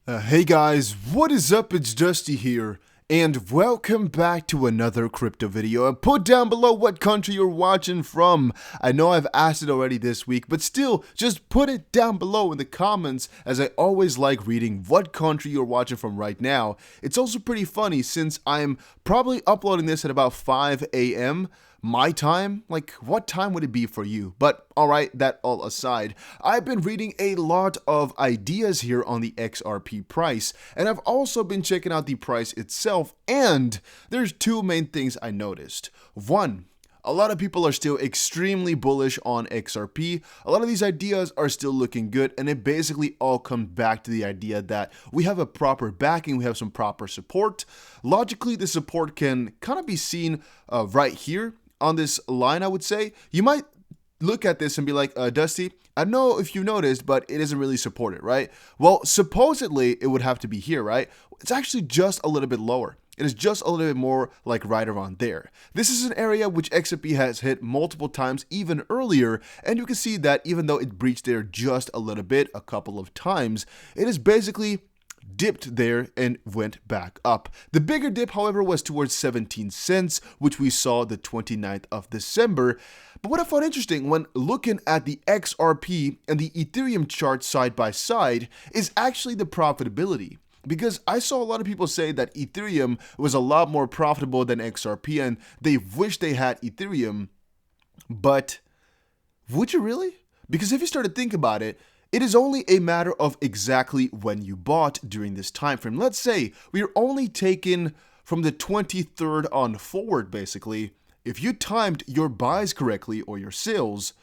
Hey guys, what is up? It's Dusty here, and welcome back to another crypto video. And put down below what country you're watching from. I know I've asked it already this week, but still, just put it down below in the comments, as I always like reading what country you're watching from right now. It's also pretty funny since I'm probably uploading this at about 5 a.m. my time. Like, what time would it be for you? But alright, that all aside, I've been reading a lot of ideas here on the XRP price, and I've also been checking out the price itself, and there's two main things I noticed. One, a lot of people are still extremely bullish on XRP. A lot of these ideas are still looking good, and it basically all comes back to the idea that we have a proper backing, we have some proper support. Logically, the support can kind of be seen right here on this line, I would say. You might look at this and be like, Dusty, I don't know if you noticed, but it isn't really supported, right? Well, supposedly it would have to be here, right? It's actually just a little bit lower. It is just a little bit more like right around there. This is an area which XRP has hit multiple times even earlier, and you can see that even though it breached there just a little bit, a couple of times, it is basically dipped there and went back up. The bigger dip, however, was towards 17 cents, which we saw the 29th of December. But what I found interesting when looking at the XRP and the Ethereum chart side by side is actually the profitability. Because I saw a lot of people say that Ethereum was a lot more profitable than XRP and they wish they had Ethereum. But would you really? Because if you start to think about it, it is only a matter of exactly when you bought during this time frame. Let's say we are only taking from the 23rd on forward, basically. If you timed your buys correctly or your sales,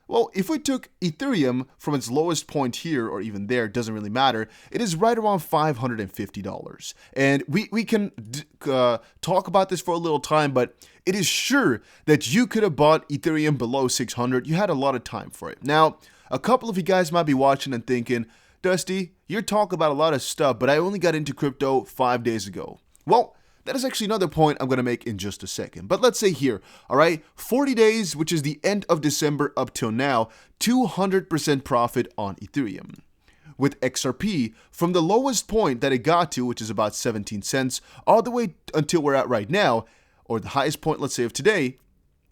well, if we took Ethereum from its lowest point here or even there, doesn't really matter, it is right around $550. And we can talk about this for a little time, but it is sure that you could have bought Ethereum below 600. You had a lot of time for it. Now, a couple of you guys might be watching and thinking, Dusty, you're talking about a lot of stuff, but I only got into crypto 5 days ago. Well, that is actually another point I'm going to make in just a second. But let's say here, all right, 40 days, which is the end of December up till now, 200% profit on Ethereum. With XRP, from the lowest point that it got to, which is about 17 cents, all the way until we're at right now, or the highest point, let's say, of today,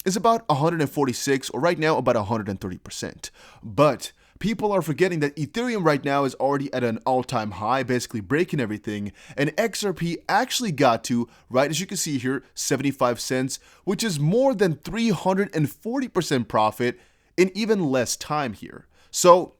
is about 146, or right now about 130%. But people are forgetting that Ethereum right now is already at an all-time high, basically breaking everything, and XRP actually got to, right as you can see here, 75 cents, which is more than 340% profit in even less time here. So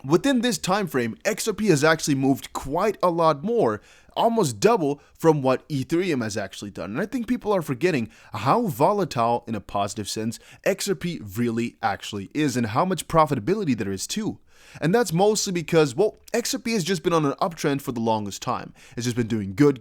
within this time frame, XRP has actually moved quite a lot more, almost double from what Ethereum has actually done. And I think people are forgetting how volatile, in a positive sense, XRP really actually is and how much profitability there is too. And that's mostly because, well, XRP has just been on an uptrend for the longest time. It's just been doing good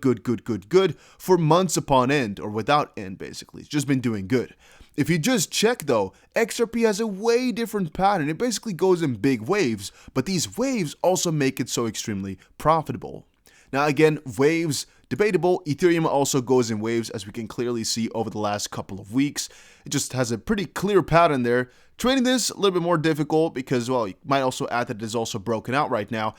for months upon end, or without end, basically. It's just been doing good. If you just check though, XRP has a way different pattern. It basically goes in big waves, but these waves also make it so extremely profitable. Now again, waves, debatable. Ethereum also goes in waves, as we can clearly see over the last couple of weeks. It just has a pretty clear pattern there. Trading this, a little bit more difficult because, well, you might also add that it is also broken out right now.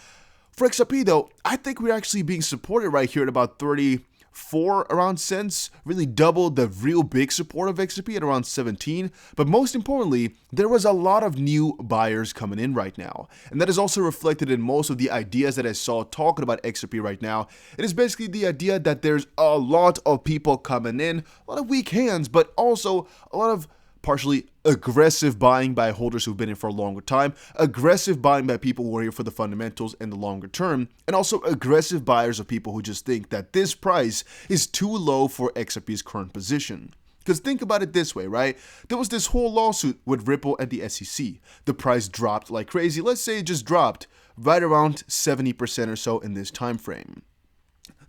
For XRP though, I think we're actually being supported right here at about 34 around cents, really double the real big support of XRP at around 17. But most importantly, there was a lot of new buyers coming in right now. And that is also reflected in most of the ideas that I saw talking about XRP right now. It is basically the idea that there's a lot of people coming in, a lot of weak hands, but also a lot of partially aggressive buying by holders who've been in for a longer time, aggressive buying by people who are here for the fundamentals in the longer term, and also aggressive buyers of people who just think that this price is too low for XRP's current position. Because think about it this way, right? There was this whole lawsuit with Ripple and the SEC. The price dropped like crazy. Let's say it just dropped right around 70% or so in this time frame.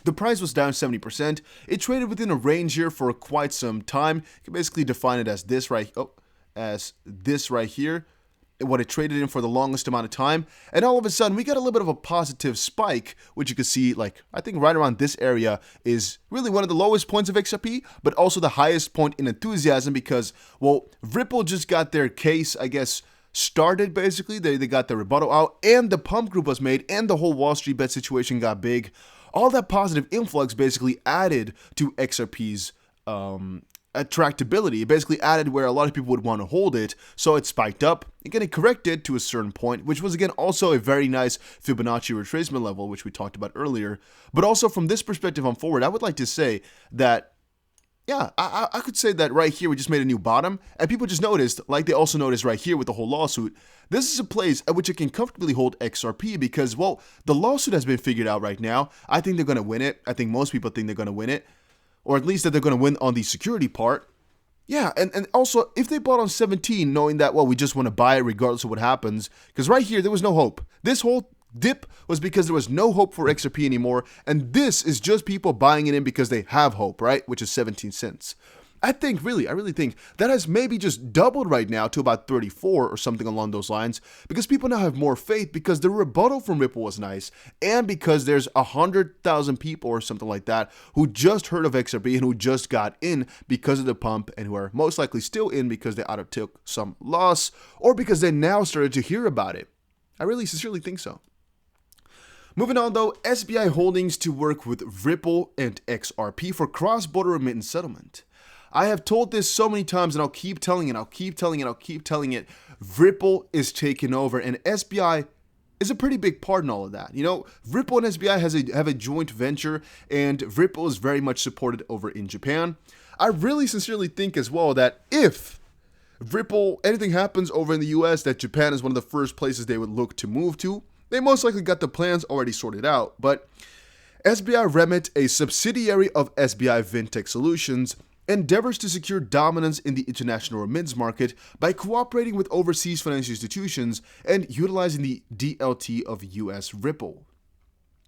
The price was down 70%. It traded within a range here for quite some time. You can basically define it as this right here. What it traded in for the longest amount of time. And all of a sudden, we got a little bit of a positive spike, which you can see, like, I think right around this area is really one of the lowest points of XRP, but also the highest point in enthusiasm because, well, Ripple just got their case, I guess, started, basically. They got the rebuttal out, and the pump group was made, and the whole Wall Street bet situation got big. All that positive influx basically added to XRP's attractability. It basically added where a lot of people would want to hold it, so it spiked up. Again, it corrected to a certain point, which was again also a very nice Fibonacci retracement level, which we talked about earlier. But also from this perspective on forward, I would like to say that, yeah, I could say that right here we just made a new bottom, and people just noticed, like they also noticed right here with the whole lawsuit, this is a place at which it can comfortably hold XRP because, well, the lawsuit has been figured out right now. I think they're going to win it. I think most people think they're going to win it. Or at least that they're going to win on the security part. Yeah, and also, if they bought on 17, knowing that, well, we just want to buy it regardless of what happens, because right here, there was no hope. This whole dip was because there was no hope for XRP anymore, and this is just people buying it in because they have hope, right? Which is 17 cents. I really think that has maybe just doubled right now to about 34 or something along those lines because people now have more faith because the rebuttal from Ripple was nice and because there's 100,000 people or something like that who just heard of XRP and who just got in because of the pump and who are most likely still in because they either took some loss or because they now started to hear about it. I really sincerely think so. Moving on though, SBI Holdings to work with Ripple and XRP for cross-border remittance settlement. I have told this so many times and I'll keep telling it. Ripple is taking over and SBI is a pretty big part in all of that. You know, Ripple and SBI have a joint venture and Ripple is very much supported over in Japan. I really sincerely think as well that if Ripple, anything happens over in the US, that Japan is one of the first places they would look to move to. They most likely got the plans already sorted out, but SBI Remit, a subsidiary of SBI Fintech Solutions, endeavors to secure dominance in the international remittance market by cooperating with overseas financial institutions and utilizing the DLT of US Ripple.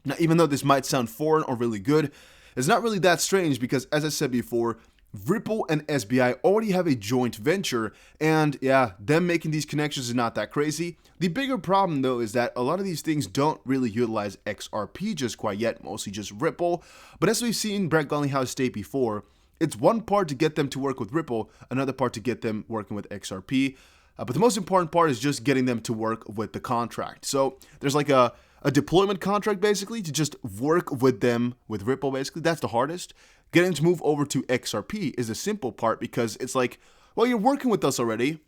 Now, even though this might sound foreign or really good, it's not really that strange because, as I said before, Ripple and SBI already have a joint venture, and yeah, them making these connections is not that crazy. The bigger problem, though, is that a lot of these things don't really utilize XRP just quite yet, mostly just Ripple. But as we've seen Brett Garlinghouse state before, it's one part to get them to work with Ripple, another part to get them working with XRP. But the most important part is just getting them to work with the contract. So there's like a deployment contract, basically, to just work with them with Ripple, basically. That's the hardest. Getting them to move over to XRP is the simple part because it's like, well, you're working with us already.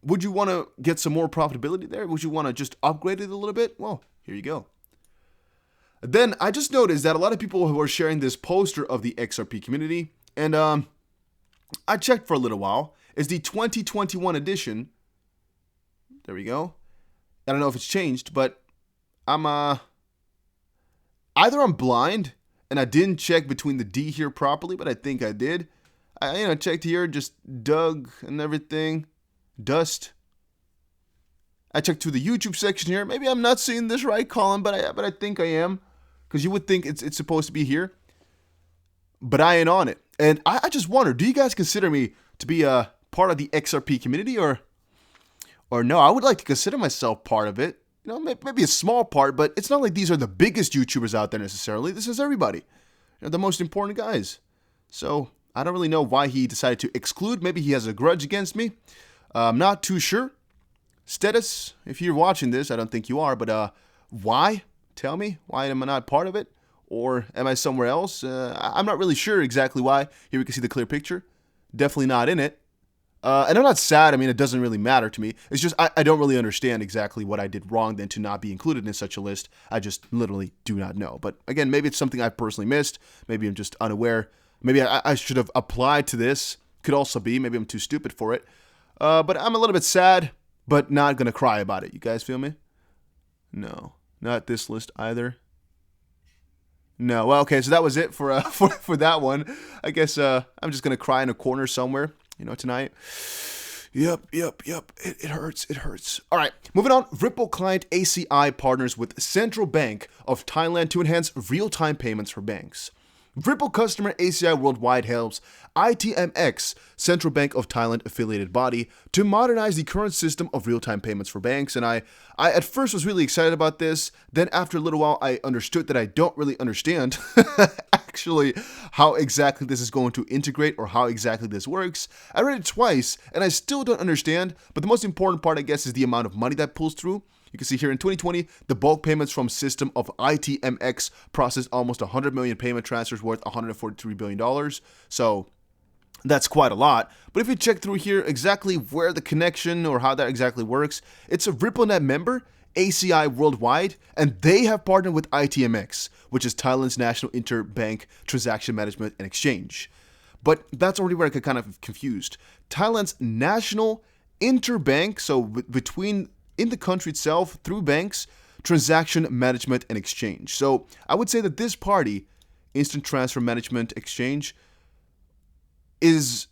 Would you want to get some more profitability there? Would you want to just upgrade it a little bit? Well, here you go. Then I just noticed that a lot of people who are sharing this poster of the XRP community, and I checked for a little while, is the 2021 edition. There we go. I don't know if it's changed, but I'm either I'm blind and I didn't check between the D here properly, but I think I did. I checked here, just dug and everything, dust. I checked through the YouTube section here. Maybe I'm not seeing this right, Colin, but I think I am, because you would think it's supposed to be here, but I ain't on it. And I just wonder, do you guys consider me to be a part of the XRP community or no? I would like to consider myself part of it. You know, maybe a small part, but it's not like these are the biggest YouTubers out there necessarily. This is everybody. You know, the most important guys. So I don't really know why he decided to exclude. Maybe he has a grudge against me. I'm not too sure. Status, if you're watching this, I don't think you are, but why? Tell me, why am I not part of it? Or am I somewhere else? I'm not really sure exactly why. Here we can see the clear picture. Definitely not in it. And I'm not sad. I mean, it doesn't really matter to me. It's just I don't really understand exactly what I did wrong then to not be included in such a list. I just literally do not know. But again, maybe it's something I personally missed. Maybe I'm just unaware. Maybe I should have applied to this. Could also be. Maybe I'm too stupid for it. But I'm a little bit sad, but not going to cry about it. You guys feel me? No, not this list either. No, well, okay, so that was it for that one. I guess I'm just gonna cry in a corner somewhere, tonight. Yep. It hurts. All right, moving on. Ripple client ACI partners with Central Bank of Thailand to enhance real-time payments for banks. Ripple customer ACI Worldwide helps ITMX, Central Bank of Thailand affiliated body, to modernize the current system of real-time payments for banks. And I at first was really excited about this. Then after a little while, I understood that I don't really understand actually how exactly this is going to integrate or how exactly this works. I read it twice and I still don't understand. But the most important part, I guess, is the amount of money that pulls through. You can see here in 2020, the bulk payments from system of ITMX processed almost 100 million payment transfers worth $143 billion. So that's quite a lot. But if you check through here exactly where the connection or how that exactly works, it's a RippleNet member, ACI Worldwide, and they have partnered with ITMX, which is Thailand's National Interbank Transaction Management and Exchange. But that's already where I get kind of confused. Thailand's National Interbank, so between in the country itself, through banks, transaction management and exchange. So I would say that this party, Instant Transfer Management Exchange, is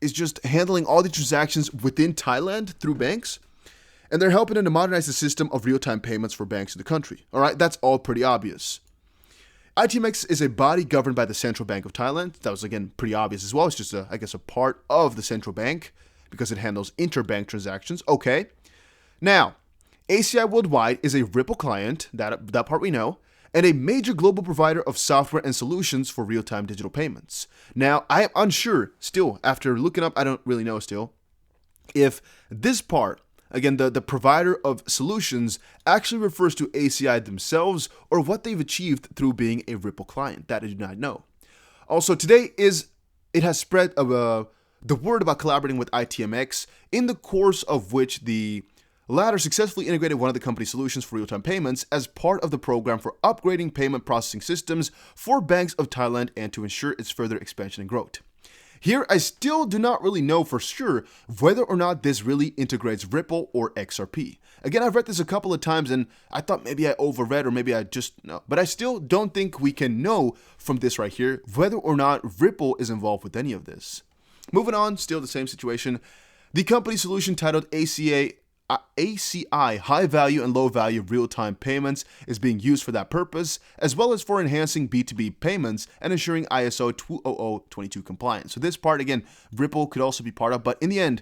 just handling all the transactions within Thailand through banks, and they're helping them to modernize the system of real-time payments for banks in the country. All right, that's all pretty obvious. ITMX is a body governed by the Central Bank of Thailand. That was, again, pretty obvious as well. It's just, I guess, a part of the central bank because it handles interbank transactions. Okay. Now, ACI Worldwide is a Ripple client, that part we know, and a major global provider of software and solutions for real-time digital payments. Now, I am unsure still, after looking up, I don't really know still, if this part, again, the provider of solutions, actually refers to ACI themselves or what they've achieved through being a Ripple client. That I do not know. Also, today it has spread the word about collaborating with ITMX, in the course of which the latter successfully integrated one of the company's solutions for real-time payments as part of the program for upgrading payment processing systems for banks of Thailand and to ensure its further expansion and growth. Here, I still do not really know for sure whether or not this really integrates Ripple or XRP. Again, I've read this a couple of times and I thought maybe I overread or maybe I just know. But I still don't think we can know from this right here whether or not Ripple is involved with any of this. Moving on, still the same situation. The company solution titled ACI High Value and Low Value Real-Time Payments is being used for that purpose, as well as for enhancing B2B payments and ensuring ISO 20022 compliance. So this part, again, Ripple could also be part of, but in the end,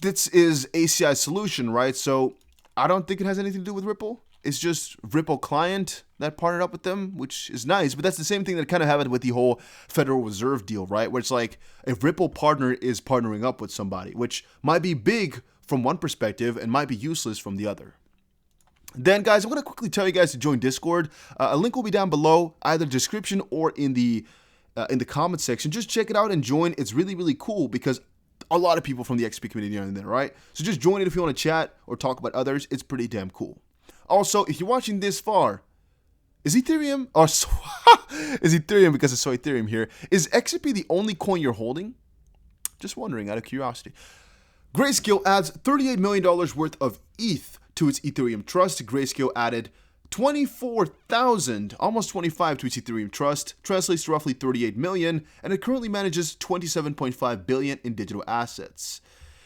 this is ACI's solution, right? So I don't think it has anything to do with Ripple. It's just Ripple client that partnered up with them, which is nice. But that's the same thing that kind of happened with the whole Federal Reserve deal, right? Where it's like a Ripple partner is partnering up with somebody, which might be big from one perspective and might be useless from the other. Then, guys, I'm going to quickly tell you guys to join Discord. A link will be down below, either description or in the comment section. Just check it out and join. It's really, really cool because a lot of people from the XP community are in there, right? So just join it if you want to chat or talk about others. It's pretty damn cool. Also, if you're watching this far, is Ethereum, or is Ethereum, because I saw Ethereum here, is XRP the only coin you're holding? Just wondering, out of curiosity. Grayscale adds $38 million worth of ETH to its Ethereum trust. Grayscale added 24,000, almost 25 to its Ethereum trust, translates to roughly 38 million, and it currently manages 27.5 billion in digital assets.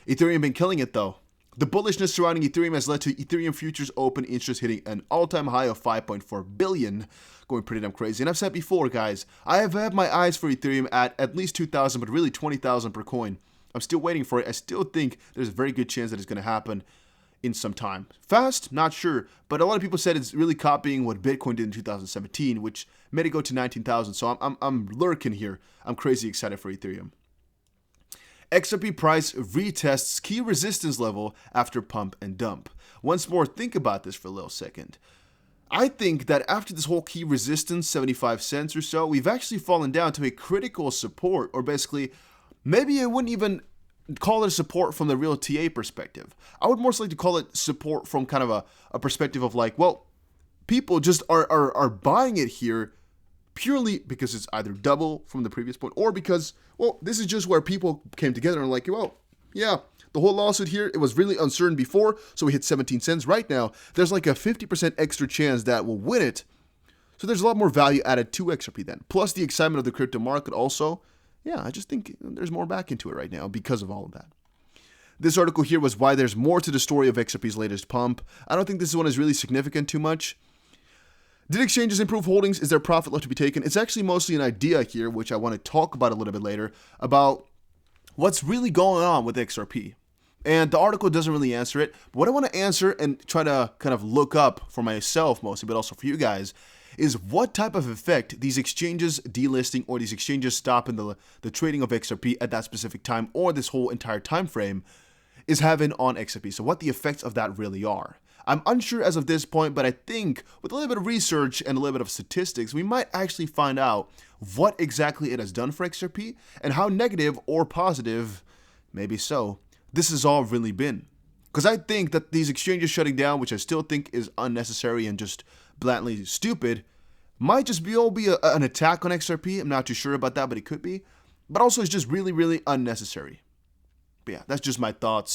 Ethereum been killing it though. The bullishness surrounding Ethereum has led to Ethereum futures open interest hitting an all-time high of 5.4 billion, going pretty damn crazy. And I've said before, guys, I have had my eyes for Ethereum at least 2,000, but really 20,000 per coin. I'm still waiting for it. I still think there's a very good chance that it's going to happen in some time. Fast? Not sure, but a lot of people said it's really copying what Bitcoin did in 2017, which made it go to 19,000. So I'm lurking here. I'm crazy excited for Ethereum. XRP price retests key resistance level after pump and dump. Once more, think about this for a little second. I think that after this whole key resistance, 75 cents or so, we've actually fallen down to a critical support, or basically, maybe I wouldn't even call it support from the real TA perspective. I would more like to call it support from kind of a perspective of like, well, people just are buying it here purely because it's either double from the previous point or because, well, this is just where people came together and like, well, yeah, the whole lawsuit here, it was really uncertain before, so we hit 17 cents. Right now, there's like a 50% extra chance that we'll win it. So there's a lot more value added to XRP then. Plus the excitement of the crypto market also. Yeah, I just think there's more back into it right now because of all of that. This article here was why there's more to the story of XRP's latest pump. I don't think this one is really significant too much. Did exchanges improve holdings? Is there profit left to be taken? It's actually mostly an idea here, which I want to talk about a little bit later, about what's really going on with XRP. And the article doesn't really answer it. But what I want to answer and try to kind of look up for myself mostly, but also for you guys, is what type of effect these exchanges delisting or these exchanges stopping the trading of XRP at that specific time or this whole entire time frame is having on XRP. So what the effects of that really are. I'm unsure as of this point, but I think with a little bit of research and a little bit of statistics, we might actually find out what exactly it has done for XRP and how negative or positive, maybe so, this has all really been. Because I think that these exchanges shutting down, which I still think is unnecessary and just blatantly stupid, might just be an attack on XRP. I'm not too sure about that, but it could be. But also it's just really, really unnecessary. But yeah, that's just my thoughts.